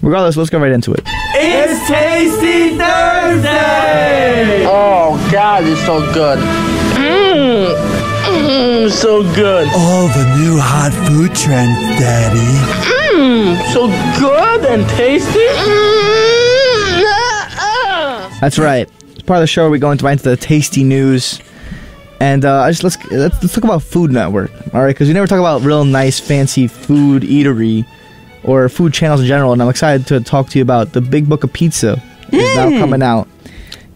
Regardless, let's go right into it. It's Tasty Thursday! Oh, God, it's so good. So good. All the new hot food trends, Daddy. So good and tasty. That's right. As part of the show, we're going right into the tasty news. And let's talk about Food Network, all right? Because we never talk about real nice, fancy food eatery or food channels in general. And I'm excited to talk to you about the Big Book of Pizza is now coming out.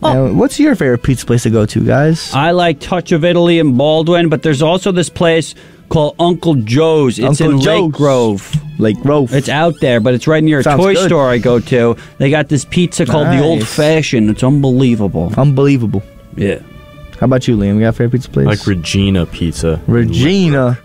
Now, what's your favorite pizza place to go to, guys? I like Touch of Italy in Baldwin, but there's also this place called Uncle Joe's. It's Uncle in Joe's. Lake Grove. Lake Grove. It's out there, but it's right near a Sounds toy good. store I go to. They got this pizza called the Old Fashioned. It's unbelievable. Unbelievable. Yeah. How about you, Liam? You got a favorite pizza place? Like Regina Pizza. Regina.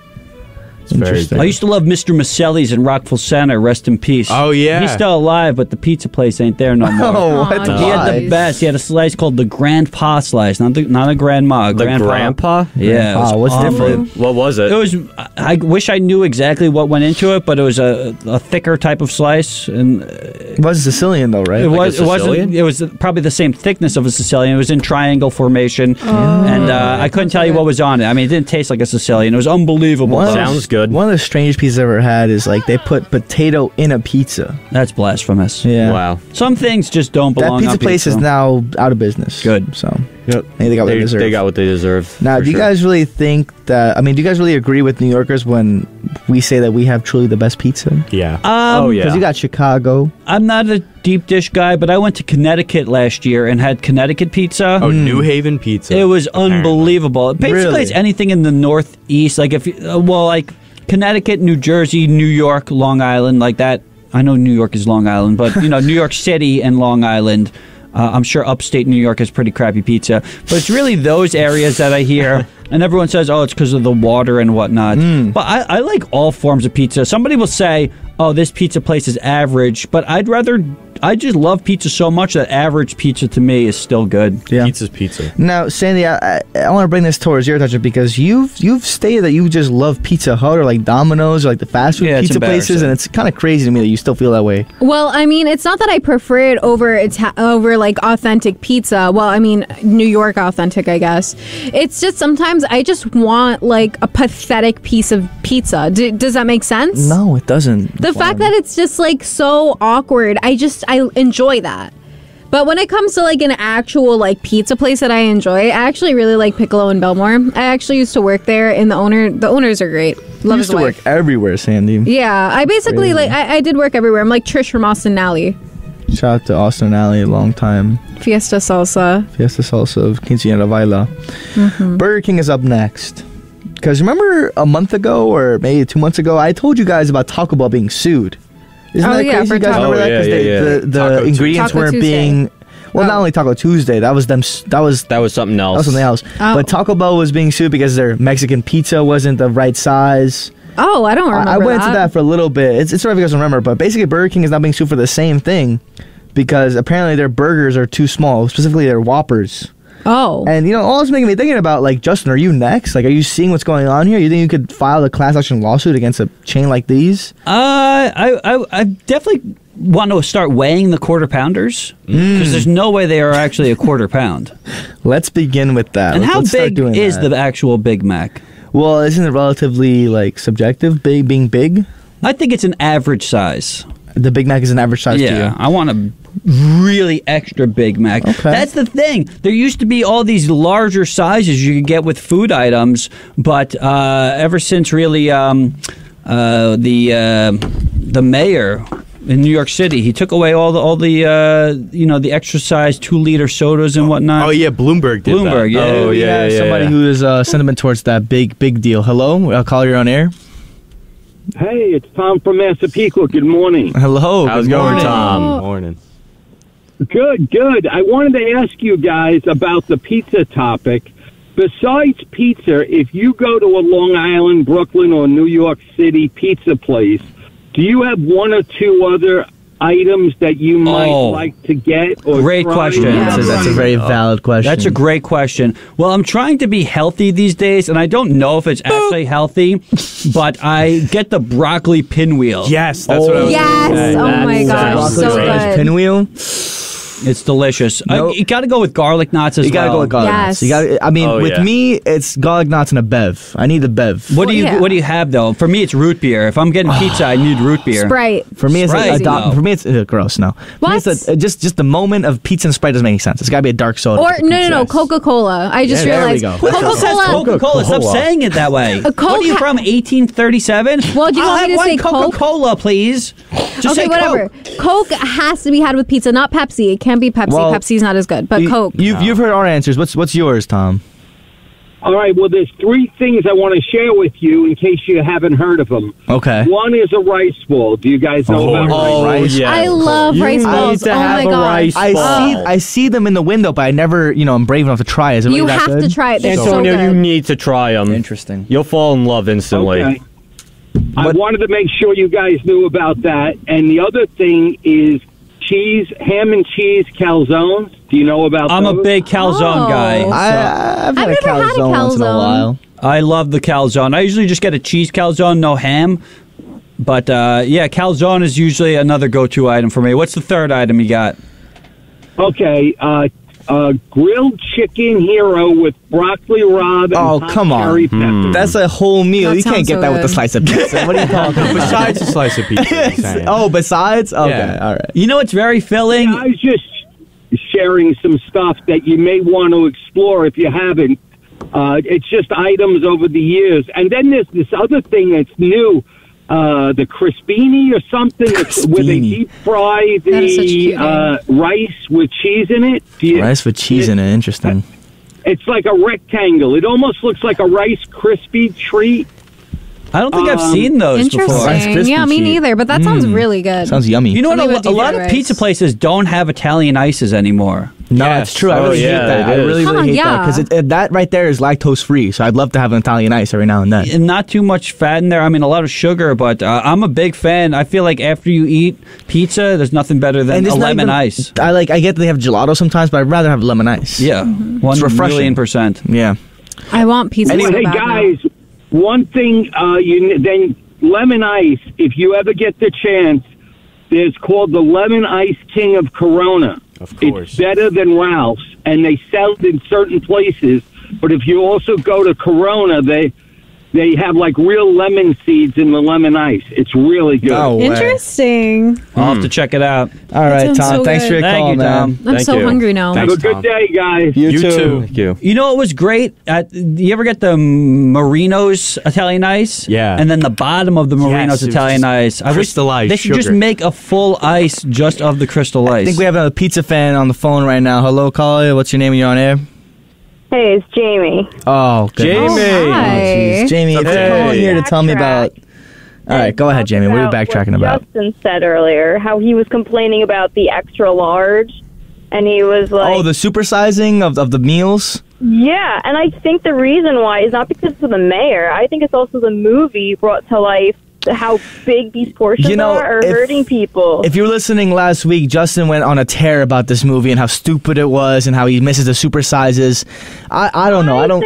It's very Interesting. good. I used to love Mr. Maselli's in Rockville Center. Rest in peace. Oh, yeah. He's still alive, but the pizza place ain't there no more. Oh, what the He had the fuck? best. He had a slice called the Grandpa slice, not a grandma. The Grandpa? Yeah. it was Wow, what's different? What was it? It was. I wish I knew exactly what went into it, but it was a thicker type of slice, and It was Sicilian, though, right? it Like was. a It wasn't. Sicilian? It was probably the same thickness of a Sicilian. It was in triangle formation, and I couldn't tell you what was on it. I mean, it didn't taste like a Sicilian. It was unbelievable. One of though. Sounds good. One of the strangest pizzas I've ever had is like they put potato in a pizza. That's blasphemous. Yeah. Wow. Some things just don't That belong pizza on place is now out of business. Good. So Yep. I think they got what they deserve. They got what they deserve. Now, for do you sure. guys really think that? I mean, do you guys really agree with New Yorkers when we say that we have truly the best pizza? Yeah. Oh, yeah. Because you got Chicago. I'm not a deep dish guy, but I went to Connecticut last year and had Connecticut pizza. Oh, New Haven Pizza. It was apparently. unbelievable. Basically, Really? it's anything in the Northeast. Like if you, like Connecticut, New Jersey, New York, Long Island, like that. I know New York is Long Island, but New York City and Long Island. I'm sure upstate New York has pretty crappy pizza, but it's really those areas that I hear. And everyone says, oh, it's because of the water and whatnot. But I like all forms of pizza. Somebody will say, oh, this pizza place is average, but I just love pizza so much that average pizza to me is still good. Yeah. Pizza's pizza. Now, Sandy, I want to bring this towards your attention because you've stated that you just love Pizza Hut or like Domino's or like the fast food Yeah, it's pizza places, and it's kind of crazy to me that you still feel that way. Well, I mean, it's not that I prefer it over like authentic pizza. Well, I mean, New York authentic, I guess. It's just sometimes I just want like a pathetic piece of pizza. Does that make sense? No, it doesn't. The fact that it's just like so awkward, I enjoy that. But when it comes to like an actual like pizza place that I enjoy, I actually really like Piccolo in Belmore. I actually used to work there, and the owners are great. you Love used his to wife. work everywhere, Sandy. Yeah, I basically Crazy. like I did work everywhere. I'm like Trish from Austin Alley. Shout out to Austin Alley, a long time. Fiesta Salsa. Fiesta Salsa of Quinceañera Baila. Burger King is up next. Because remember a month ago or maybe 2 months ago, I told you guys about Taco Bell being sued. Isn't Oh, that yeah, crazy? for You guys Taco- remember Oh, that? yeah, Because yeah. the Taco ingredients Taco weren't Tuesday. being... Well, not only Taco Tuesday, that was them. That was That was something else. something else. Oh. But Taco Bell was being sued because their Mexican pizza wasn't the right size. Oh, I don't remember I went into that for a little bit. It's sorry if you guys don't remember, but basically Burger King is now being sued for the same thing because apparently their burgers are too small, specifically their Whoppers. Oh. And all it's making me thinking about, like, Justin, are you next? Like, are you seeing what's going on here? You think you could file a class action lawsuit against a chain like these? I definitely want to start weighing the quarter pounders because there's no way they are actually a quarter pound. Let's begin with that. And how Let's start big doing is that. the actual Big Mac? Well, isn't it relatively, like, subjective, being big? I think it's an average size. The Big Mac is an average size to Yeah, you. I want a really extra Big Mac. Okay. That's the thing. There used to be all these larger sizes you could get with food items, but ever since really the mayor in New York City, he took away all the extra size 2-liter sodas and whatnot. Oh, yeah, Bloomberg did Bloomberg, that. yeah. Oh, We yeah, have yeah. somebody who is sentiment towards that big deal. Hello? I'll call you on air. Hey, it's Tom from Massapequa. Good morning. Hello. How's it good going, morning. Tom? Morning. Good. I wanted to ask you guys about the pizza topic. Besides pizza, if you go to a Long Island, Brooklyn, or New York City pizza place, do you have one or two other items that you might like to get? Or Great try? question. That's a very valid question. That's a great question. Well, I'm trying to be healthy these days, and I don't know if it's actually healthy, but I get the broccoli pinwheel. Yes, that's what I was Yes. gonna say. Oh my gosh. So good. Pinwheel. It's delicious. Nope. You got to go with garlic knots as You gotta well. go with garlic Yes. knots. You got. I mean, Oh, with yeah. me, it's garlic knots and a bev. I need the bev. What do you yeah. What do you have though? For me, it's root beer. If I'm getting pizza, I need root beer. Sprite. For me, it's Sprite, no. for me, it's gross. No. For me, What? it's just the moment of pizza and Sprite doesn't make any sense. It's got to be a dark soda. Or with no, pizza. Coca-Cola. I just Yeah, there we realized go. Who says Coca-Cola. Coca-Cola? Stop saying it that way. Coke What are you from? 1837? Well, do you I'll want me have to one say Coke? Coca-Cola, please. Just Okay, say whatever. Coke. Coke has to be had with pizza, not Pepsi. It can't be Pepsi. Well, Pepsi's not as good, but Coke. You've heard our answers. What's yours, Tom? All right, well, there's three things I want to share with you in case you haven't heard of them. Okay. One is a rice ball. Do you guys know about rice? rice. I love rice balls. to Oh have my a god. rice I see them in the window, but I never, I'm brave enough to try. Is it really You that have good? to try it. They're so Antonio, you good. need to try them. Interesting. You'll fall in love instantly. Okay. I wanted to make sure you guys knew about that. And the other thing is ham and cheese calzones. Do you know about I'm those? a big calzone Oh. guy. I've had a never had a calzone once in a calzone. while. I love the calzone. I usually just get a cheese calzone, no ham. But yeah, calzone is usually another go-to item for me. What's the third item you got? Okay, grilled chicken hero with broccoli rabe and Oh, hot come on. cherry peppers. That's a whole meal. That You can't sounds get so that with a good. slice of pizza. What are you talking about? Besides a slice of pizza. you're saying. Oh, besides? Okay, Yeah. all right. You know it's very filling? I was just sharing some stuff that you may want to explore if you haven't. It's just items over the years. And then there's this other thing that's new, the crispini or something where they Crispini. deep fry That is such a cute the rice with cheese in it. Rice with cheese in it. Interesting. It's like a rectangle. It almost looks like a Rice Krispie treat. I don't think I've seen those before. Rice Interesting. Krispie Yeah, me treat. neither, but that sounds really good. Sounds yummy. You know what? Something with A lot deep of fried pizza rice. places don't have Italian ices anymore. No, Yes. it's true. I Oh, really hate yeah, that. I it is. really, really hate that yeah. because that right there is lactose free. So I'd love to have an Italian ice every now and then. And not too much fat in there. I mean, a lot of sugar, but I'm a big fan. I feel like after you eat pizza, there's nothing better than And a it's not lemon even- ice. I get that they have gelato sometimes, but I'd rather have lemon ice. Yeah, Mm-hmm. 1 refreshing. million %. Yeah. I want pizza Anyway, so hey bad now. guys, one thing then lemon ice. If you ever get the chance, there's called the Lemon Ice King of Corona. Of course. It's better than Ralph's, and they sell it in certain places. But if you also go to Corona, they have like real lemon seeds in the lemon ice. It's really good. No way. Interesting. I'll have to check it out. All right, sounds Tom. so Thanks good. for your Thank call, you, man. Tom. I'm Thank so you. hungry now. Have Thanks, a good Tom. day, guys. You too. Thank you. You know what was great? You ever get the Marino's Italian ice? Yeah. And then the bottom of the Marino's it was Italian just ice. I wish crystallized they should just sugar. make a full ice just of the crystal ice. I think we have a pizza fan on the phone right now. Hello, caller. What's your name? You're on air. Hey, it's Jamie. Oh, good. Jamie. Oh, hi. Jeez. Jamie, it's Hey. calling here to tell me about. All right, go ahead, Jamie. What are you backtracking about? Justin said earlier how he was complaining about the extra large, and he was like, Oh, the supersizing of the meals? yeah, and I think the reason why is not because of the mayor. I think it's also the movie brought to life how big these portions are if- hurting people. If you were listening last week, Justin went on a tear about this movie and how stupid it was and how he misses the supersizes. I don't know. I don't.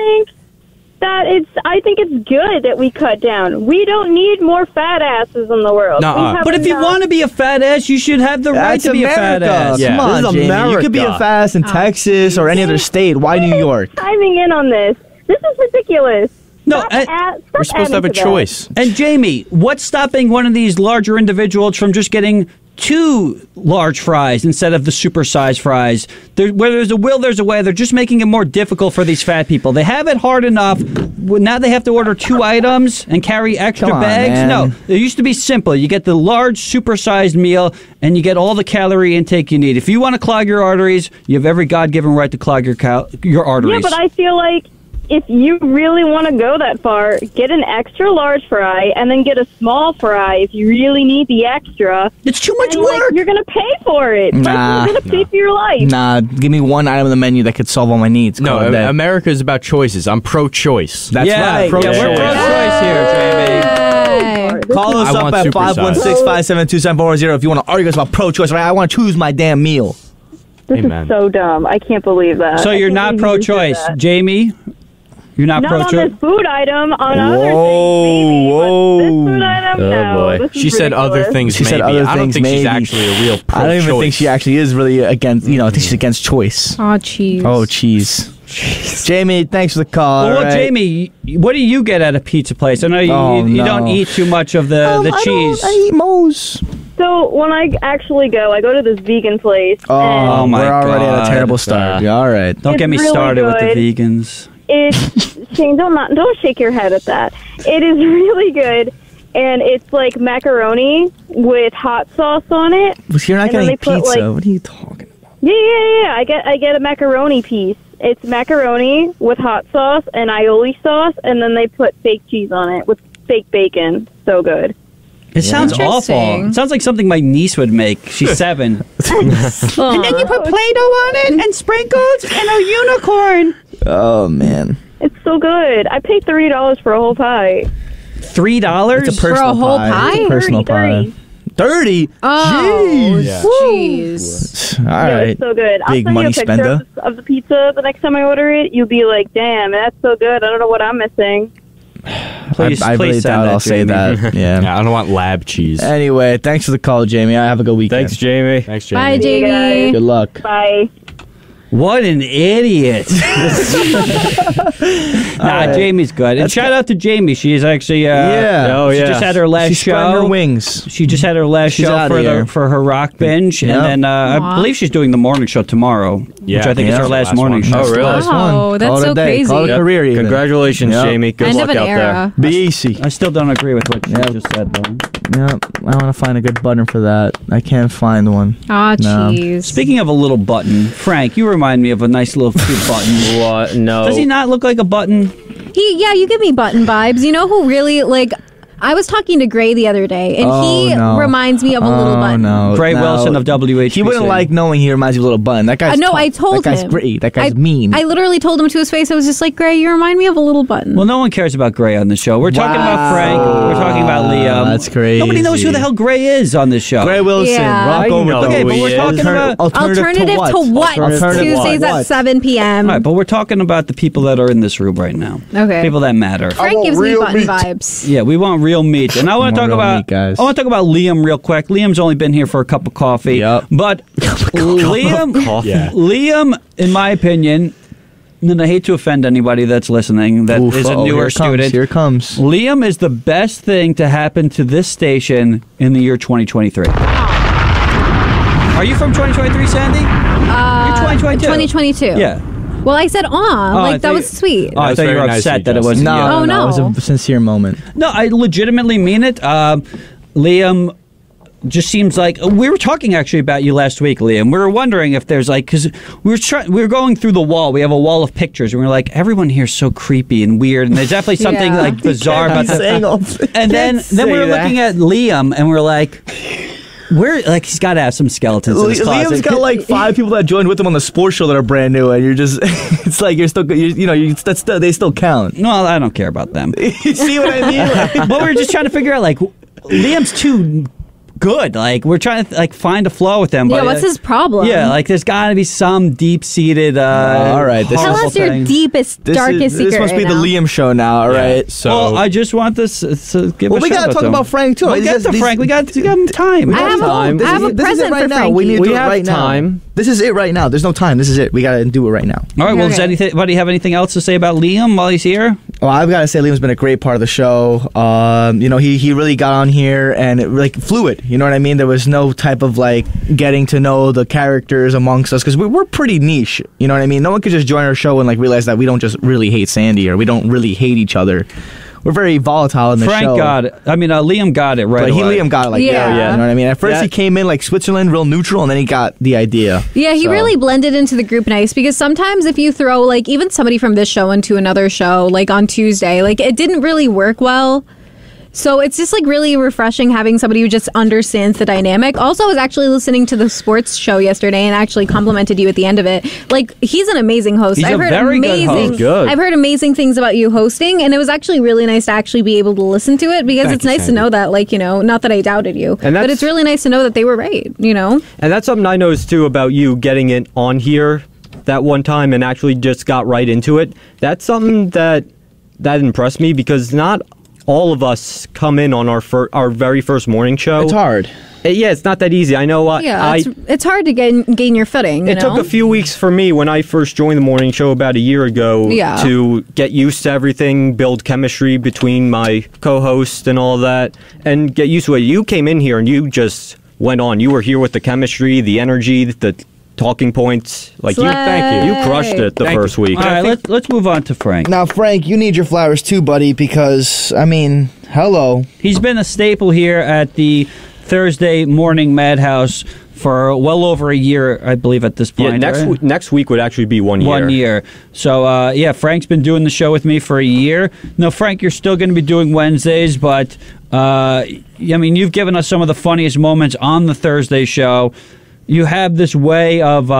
I think it's good that we cut down. We don't need more fat asses in the world. Nuh-uh. We have But if you enough. want to be a fat ass, you should have the right That's to be a fat America. ass. Yeah. Come on, This is Jamie. You could be a America. fat ass in Texas or any other state. Why New York? chiming in on this. This is ridiculous. No, Stop and- stop We're supposed to have a adding that. choice. And Jamie, what's stopping one of these larger individuals from just getting 2 large fries instead of the supersized fries? Where there's a will, there's a way. They're just making it more difficult for these fat people. They have it hard enough. Now they have to order 2 items and carry extra Come on, bags. man. No, it used to be simple. You get the large supersized meal and you get all the calorie intake you need. If you want to clog your arteries, you have every God-given right to clog your arteries. Yeah, but I feel like if you really want to go that far, get an extra large fry and then get a small fry if you really need the extra. It's too much And, work. you're going to pay for it. Nah. You're going to pay for your life. Nah, give me one item on the menu that could solve all my needs. No, Call it that. America is about choices. I'm pro-choice. That's yeah, right. yeah, we're Pro-choice. pro-choice here, Jamie. Yay. Call us I up want at supersized. 516-572-7410 if you want to argue with us about pro-choice. Right? I want to choose my damn meal. This Amen. is so dumb. I can't believe that. So I you're can't not believe you just said pro-choice, that. Jamie? You're not Not on pro-choice? this food item. On other Whoa, things, maybe. whoa. But this food item, Oh, no. boy. This is She said other ridiculous. things She maybe. said other I don't things think she's maybe. actually a real pro-choice. I don't even think she actually is really against, I think she's against choice. Oh, cheese. Oh, cheese. Jamie, thanks for the call. Well, all right? Jamie, what do you get at a pizza place? I know you don't eat too much of the cheese. I eat Moe's. So when I actually go, I go to this vegan place. Oh, and my we're already at God. a terrible start. Yeah, all right. Don't It's get me really started with good. the vegans. It's Shane. Don't shake your head at that. It is really good, and it's like macaroni with hot sauce on it. You're not And then getting they put, pizza. like- What are you talking about? Yeah. I get a macaroni piece. It's macaroni with hot sauce and aioli sauce, and then they put fake cheese on it with fake bacon. So good. It sounds awful. Interesting. It sounds like something my niece would make. She's 7. And then you put Play-Doh on it and sprinkles and a unicorn. Oh, man. It's so good. I paid $30 for a whole pie. $3? It's a personal a whole pie. It's pie? a personal pie. 30? Oh, Yeah. jeez. All Yeah, right. it's so good. I'll Big send money you a picture spender. of the pizza the next time I order it. You'll be like, damn, that's so good. I don't know what I'm missing. Please, I really please send doubt that I'll to say me. that. Yeah, Yeah. I don't want lab cheese. Anyway, thanks for the call, Jamie. I have a good weekend. Thanks, Jamie. Thanks, Jamie. Bye, See you Jamie. Good luck. Bye. What an idiot. Jamie's good. And shout out to Jamie. She's actually Yeah. she just had her last She's spreading show. her wings. She just had her last She's show outta for here. her rock binge, Yep. and then I Aw. believe she's doing the morning show tomorrow, which Yeah. I think is Yeah. her last Last morning one. show. Oh, really? Last Wow, one. that's Call it so a day. crazy. Call it a Yep. career even. Congratulations, Yep. Jamie. Good End luck of an out era. Be easy. I still don't agree with what you Yep. just said, though. Yep. I want to find a good button for that. I can't find one. Ah, No. jeez. Speaking of a little button, Frank, you remind me of a nice little cute button. there. What? No. Does he not look like a button? Yeah, you give me button vibes. You know who really, like, I was talking to Gray the other day, and he no. reminds me of a little button. No, Gray no. Wilson of WHBC. He wouldn't like knowing he reminds you of a little button. That guy's No, tough. I told That guy's him. gritty. That guy's mean. I literally told him to his face. I was just like, Gray, you remind me of a little button. Well, no one cares about Gray on the show. We're talking about Frank. We're talking about Liam. That's crazy. Nobody knows who the hell Gray is on this show. Gray Wilson. Yeah. Rock I over know the Okay, but who we're he talking is. about. Alternative to what? Alternative Tuesdays what? at 7 p.m. All right, but we're talking about the people that are in this room right now. Okay. People that matter. Frank gives me button vibes. Yeah, we want real meat, and I want to talk real about. meat, guys. I want to talk about Liam real quick. Liam's only been here for a cup of coffee. Yep. But Liam, Yeah. Liam, in my opinion, and I hate to offend anybody that's listening that is Oof, a uh-oh, newer here it comes, student. Here it comes. Liam is the best thing to happen to this station in the year 2023. Are you from 2023, Sandy? You're 2022. 2022. Yeah. Well, I said, I like, that thought- was sweet. Oh, I was thought you very were nice of upset you, that it Justin. wasn't No, you. Oh, no, it no. was a sincere moment. No, I legitimately mean it. Liam just seems like we were talking actually about you last week, Liam. We were wondering if there's like because we were going through the wall. We have a wall of pictures, and we are like, everyone here's so creepy and weird, and there's definitely something Yeah. like bizarre about the. Saying all this. And then we were looking at Liam, and we are like, we're like he's got to have some skeletons in his closet. Liam's got like 5 people that joined with him on the sports show that are brand new, and you're just, it's like you're still, that's still, they still count. Well, I don't care about them. You see what I mean? Like, But we were just trying to figure out like Liam's too good. Like we're trying to like find a flaw with him. Yeah, but, what's his problem? Yeah, like there's got to be some deep-seated. all right, this Tell is- us your thing. deepest, darkest secret. This must be right the now. Liam show now, all right? So Well, I just want this to give. Well, a we shout gotta out talk to him. about Frank too. We'll These- get to these- Frank. We got time. I have time. I have a this is present it right for now. Frankie. We need to We do it have right time. now. This is it right now. There's no time. This is it. We gotta do it right now. All right. Well, does Okay. anybody have anything else to say about Liam while he's here? Well, I've got to say, Liam's been a great part of the show. He really got on here and it, like fluid. You know what I mean? There was no type of like getting to know the characters amongst us because we're pretty niche. You know what I mean? No one could just join our show and like realize that we don't just really hate Sandy or we don't really hate each other. We're very volatile in the Frank show. got it. I mean, Liam got it right But away. Liam got it like Yeah. You know what I mean? At first Yeah. he came in like Switzerland, real neutral, and then he got the idea. Yeah, he So- really blended into the group nice because sometimes if you throw like even somebody from this show into another show, like on Tuesday, like it didn't really work well. So it's just like really refreshing having somebody who just understands the dynamic. Also, I was actually listening to the sports show yesterday and actually complimented you at the end of it. Like, he's an amazing host. He's I've a heard very good amazing host. Good. I've heard amazing things about you hosting, and it was actually really nice to actually be able to listen to it because Thank it's you, nice to Sandy. know that, like, you know, not that I doubted you, And but that's- it's really nice to know that they were right, you know? And that's something I noticed too about you getting it on here that one time and actually just got right into it. That's something that impressed me because not all of us come in on our very first morning show. It's hard. Yeah, it's not that easy. I know. Yeah, it's hard to gain your footing, you It know? took a few weeks for me when I first joined the morning show about a year ago Yeah. to get used to everything, build chemistry between my co-host and all that, and get used to it. You came in here and you just went on. You were here with the chemistry, the energy, the talking points. Like you, Slay. you crushed it the first week. All right, let's move on to Frank. Now, Frank, you need your flowers too, buddy, because, I mean, hello. He's been a staple here at the Thursday morning Madhouse for well over a year, I believe, at this Yeah, point. right? next week would actually be 1 year. 1 year. So, yeah, Frank's been doing the show with me for a year. Now, Frank, you're still going to be doing Wednesdays, but, I mean, you've given us some of the funniest moments on the Thursday show. You have this way of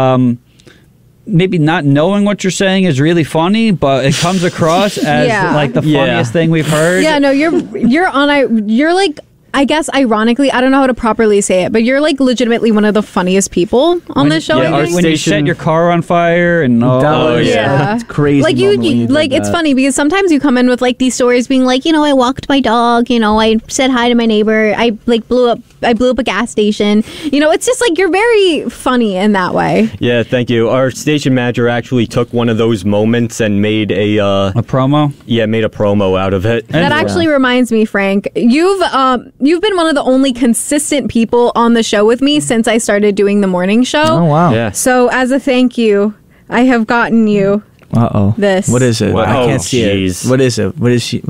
maybe not knowing what you're saying is really funny, but it comes across as Yeah. like the Yeah. funniest thing we've heard. Yeah, no, you're like, I guess ironically, I don't know how to properly say it, but you're like legitimately one of the funniest people on this show. yeah, I our think. When you set Station- your car on fire and Oh, yeah. Yeah. It's crazy. Like moment when you did like it's that. funny because sometimes you come in with like these stories being like, you know, I walked my dog, you know, I said hi to my neighbor, I blew up a gas station. You know, it's just like you're very funny in that way. Yeah, thank you. Our station manager actually took one of those moments and made a promo. made a promo out of it. That actually reminds me, Frank. You've been one of the only consistent people on the show with me since I started doing the morning show. Oh, wow. Yeah. So as a thank you, I have gotten you Uh-oh. this. What is it? What? I Oh, can't see jeez. it. What is it? What is she?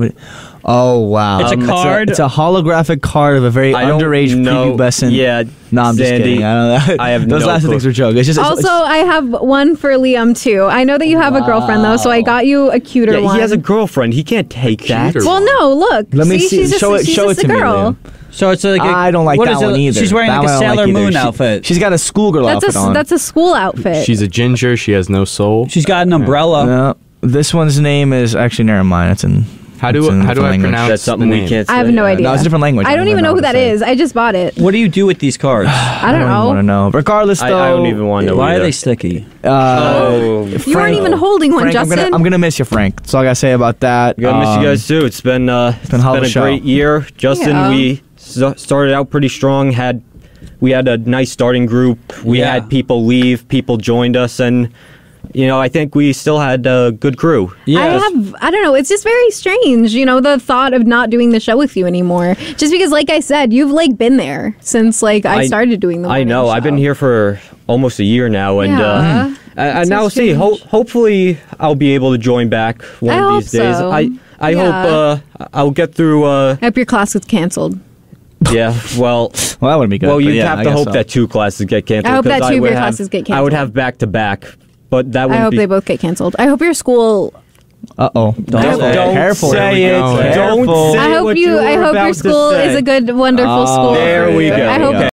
Oh, wow. It's a card? It's a holographic card of a very I don't underage know. prepubescent. Yeah, No, I'm just Sandy, kidding. I don't know. I have Those no last two clue. things were jokes. It's just Also, I have one for Liam too. I know that you have a girlfriend though, so I got you a cuter Yeah, one. he has a girlfriend. He can't take that. Well, no, look. Let me see. She's just, Show it. she's Show it just to a me. girl. Liam. So it's like I don't like what that is it? one either. She's wearing That like a one I don't Sailor like either. Moon outfit. She's got a schoolgirl outfit on. That's a school outfit. She's a ginger. She has no soul. She's got an umbrella. No, this one's name is actually never mind. It's in. How it's do in a I different language. pronounce That's something the we name? can't say. I have no idea. No, it's a different language. I don't even know who that is. I just bought it. What do you do with these cards? I don't want to know. know. Regardless, though, I don't even want to know. Why are either. they sticky? Oh, You weren't even holding one, Frank, Justin. I'm gonna miss you, Frank. That's all I gotta say about that. I miss you guys too. It's been been a hell of a a show. great year, Justin. Yeah. We started out pretty strong. We had a nice starting group. We Yeah. had people leave. People joined us, and I think we still had a good crew. I don't know. It's just very strange, you know, the thought of not doing the show with you anymore. Just because, like I said, you've like been there since like I started doing the I morning know. show. I've been here for almost a year now, and Yeah. and so now see. strange. Hopefully, I'll be able to join back one I of hope these days. so. I Yeah. hope I'll get through. I hope your class gets canceled. Yeah. Well. Well, that would be good. Well, but you'd yeah, have I to guess hope so. that 2 classes get canceled. I hope 'cause that 2 of would your have- classes get I would canceled. have back to back, but that I wouldn't hope be. they both get canceled. I hope your school. Uh-oh. Don't say it. Careful. say it. There we go. Don't Careful. say I hope what you. I were hope about your to school say. is a good, wonderful school. There for we you. go. I hope Okay.